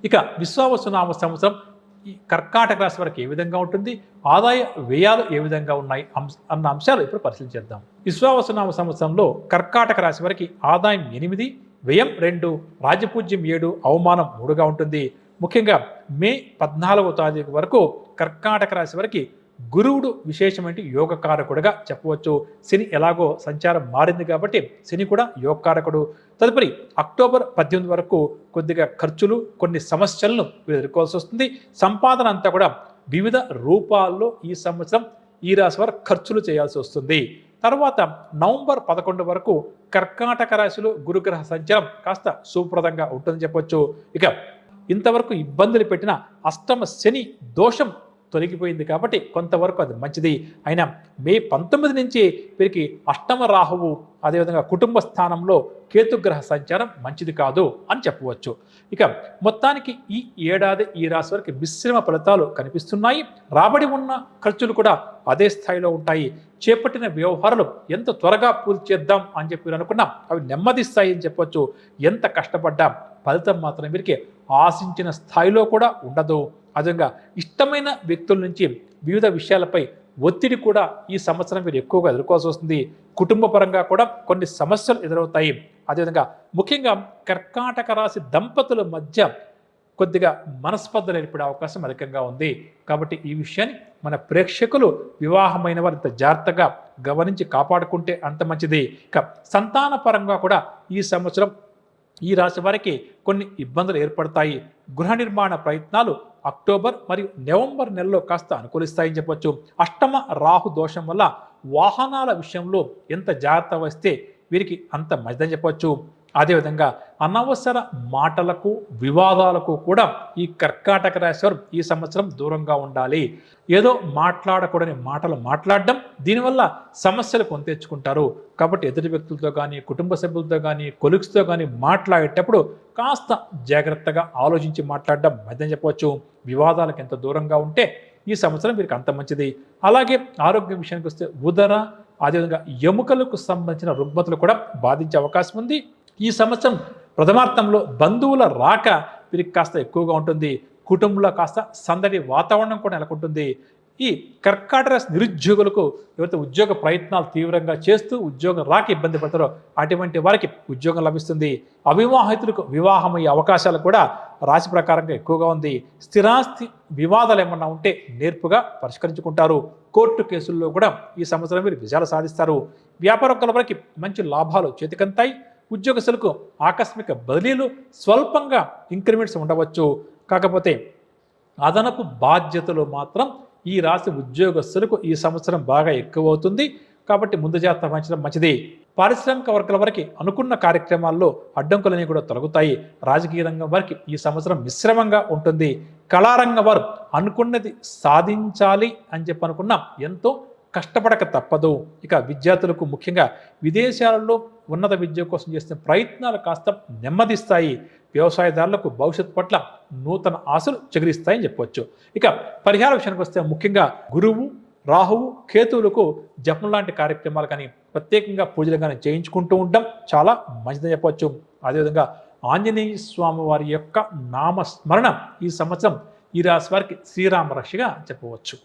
ఇక విశ్వావసునామ సంవత్సరం ఈ కర్కాటక రాశి వారికి ఏ విధంగా ఉంటుంది, ఆదాయ వ్యయాలు ఏ విధంగా ఉన్నాయి అన్న అంశాలు ఇప్పుడు పరిశీలించేద్దాం. విశ్వావసునామ సంవత్సరంలో కర్కాటక రాశి వారికి ఆదాయం 8, వ్యయం 2, రాజపూజ్యం 7, అవమానం 3గా ఉంటుంది. ముఖ్యంగా మే 14వ తారీఖు వరకు కర్కాటక రాశి వారికి గురువుడు విశేషమైన యోగకారకుడుగా చెప్పవచ్చు. శని ఎలాగో సంచారం మారింది కాబట్టి శని కూడా యోగకారకుడు. తదుపరి అక్టోబర్ 18 వరకు కొద్దిగా ఖర్చులు, కొన్ని సమస్యలను ఎదుర్కోవాల్సి వస్తుంది. సంపాదన అంతా కూడా వివిధ రూపాల్లో ఈ సంవత్సరం ఈ రాశి వారు ఖర్చులు చేయాల్సి వస్తుంది. తర్వాత నవంబర్ 11 వరకు కర్కాటక రాశిలో గురుగ్రహ సంచారం కాస్త సుప్రదంగా ఉంటుందని చెప్పొచ్చు. ఇక ఇంతవరకు ఇబ్బందులు పెట్టిన అష్టమ శని దోషం తొలగిపోయింది కాబట్టి కొంతవరకు అది మంచిది. అయినా మే 19 నుంచి వీరికి అష్టమ రాహువు, అదేవిధంగా కుటుంబ స్థానంలో కేతుగ్రహ సంచారం మంచిది కాదు అని చెప్పవచ్చు. ఇక మొత్తానికి ఈ ఏడాది ఈ రాశి వారికి మిశ్రమ ఫలితాలు కనిపిస్తున్నాయి. రాబడి ఉన్న ఖర్చులు కూడా అదే స్థాయిలో ఉంటాయి. చేపట్టిన వ్యవహారాలు ఎంత త్వరగా పూర్తి చేద్దాం అని చెప్పి అనుకున్నాం, అవి నెమ్మదిస్తాయి అని చెప్పొచ్చు. ఎంత కష్టపడ్డా ఫలితం మాత్రం వీరికి ఆశించిన స్థాయిలో కూడా ఉండదు. అదేవిధంగా ఇష్టమైన వ్యక్తుల నుంచి వివిధ విషయాలపై ఒత్తిడి కూడా ఈ సంవత్సరం మీరు ఎక్కువగా ఎదుర్కోవాల్సి వస్తుంది. కుటుంబ పరంగా కూడా కొన్ని సమస్యలు ఎదురవుతాయి. అదేవిధంగా ముఖ్యంగా కర్కాటక రాశి దంపతుల మధ్య కొద్దిగా మనస్పర్ధలు ఏర్పడే అవకాశం అధికంగా ఉంది. కాబట్టి ఈ విషయాన్ని మన ప్రేక్షకులు వివాహమైన వారు ఇంత జాగ్రత్తగా గమనించి కాపాడుకుంటే అంత మంచిది. ఇక సంతాన పరంగా కూడా ఈ సంవత్సరం ఈ రాశి వారికి కొన్ని ఇబ్బందులు ఏర్పడతాయి. గృహ నిర్మాణ ప్రయత్నాలు అక్టోబర్ మరియు నవంబర్ నెలలో కాస్త అనుకూలిస్తాయని చెప్పొచ్చు. అష్టమ రాహు దోషం వల్ల వాహనాల విషయంలో ఎంత జాగ్రత్త వస్తే వీరికి అంత మంచిదని చెప్పొచ్చు. అదేవిధంగా అనవసర మాటలకు, వివాదాలకు కూడా ఈ కర్కాటక రాశి వారు ఈ సంవత్సరం దూరంగా ఉండాలి. ఏదో మాట్లాడకూడని మాటలు మాట్లాడడం, దీనివల్ల సమస్యలు కొని తెచ్చుకుంటారు. కాబట్టి ఎదుటి వ్యక్తులతో కానీ, కుటుంబ సభ్యులతో కానీ, కొలీగ్స్తో కానీ మాట్లాడేటప్పుడు కాస్త జాగ్రత్తగా ఆలోచించి మాట్లాడడం మంచిదని చెప్పవచ్చు. వివాదాలకు ఎంత దూరంగా ఉంటే ఈ సంవత్సరం వీరికి అంత మంచిది. అలాగే ఆరోగ్య విషయానికి వస్తే ఉదర, అదేవిధంగా ఎముకలకు సంబంధించిన రుగ్మతలు కూడా బాధించే అవకాశం ఉంది. ఈ సంవత్సరం ప్రథమార్థంలో బంధువుల రాక వీరికి కాస్త ఎక్కువగా ఉంటుంది. కుటుంబంలో కాస్త సందడి వాతావరణం కూడా నెలకొంటుంది. ఈ కర్కాటక రాశి నిరుద్యోగులకు ఎవరైతే ఉద్యోగ ప్రయత్నాలు తీవ్రంగా చేస్తూ ఉద్యోగం రాక ఇబ్బంది పడతారో అటువంటి వారికి ఉద్యోగం లభిస్తుంది. అవివాహితులకు వివాహమయ్యే అవకాశాలు కూడా రాశి ప్రకారంగా ఎక్కువగా ఉంది. స్థిరాస్తి వివాదాలు ఏమన్నా ఉంటే నేర్పుగా పరిష్కరించుకుంటారు. కోర్టు కేసుల్లో కూడా ఈ సంవత్సరం మీరు విజయాలు సాధిస్తారు. వ్యాపారకుల వారికి మంచి లాభాలు చేతికంతాయి. ఉద్యోగస్తులకు ఆకస్మిక బదిలీలు, స్వల్పంగా ఇంక్రిమెంట్స్ ఉండవచ్చు. కాకపోతే అదనపు బాధ్యతలు మాత్రం ఈ రాశి ఉద్యోగస్తులకు ఈ సంవత్సరం బాగా ఎక్కువ అవుతుంది. కాబట్టి ముందు జాగ్రత్త వహించడం మంచిది. పారిశ్రామిక వర్గాల వారికి అనుకున్న కార్యక్రమాల్లో అడ్డంకులన్నీ కూడా తొలగుతాయి. రాజకీయ రంగం వారికి ఈ సంవత్సరం మిశ్రమంగా ఉంటుంది. కళారంగం వారు అనుకున్నది సాధించాలి అని చెప్పి అనుకున్నాం, ఎంతో కష్టపడక తప్పదు. ఇక విద్యార్థులకు ముఖ్యంగా విదేశాలలో ఉన్నత విద్య కోసం చేస్తున్న ప్రయత్నాలు కాస్త నెమ్మదిస్తాయి. వ్యవసాయదారులకు భవిష్యత్తు పట్ల నూతన ఆశలు చిగురిస్తాయని చెప్పవచ్చు. ఇక పరిహార విషయానికి వస్తే ముఖ్యంగా గురువు, రాహువు, కేతువులకు జపం లాంటి కార్యక్రమాలు కానీ, ప్రత్యేకంగా పూజలు కానీ చేయించుకుంటూ ఉండడం చాలా మంచిదని చెప్పవచ్చు. అదేవిధంగా ఆంజనేయ స్వామి వారి యొక్క నామస్మరణ ఈ సంవత్సరం ఈ రాశి వారికి శ్రీరామ రక్షగా చెప్పవచ్చు.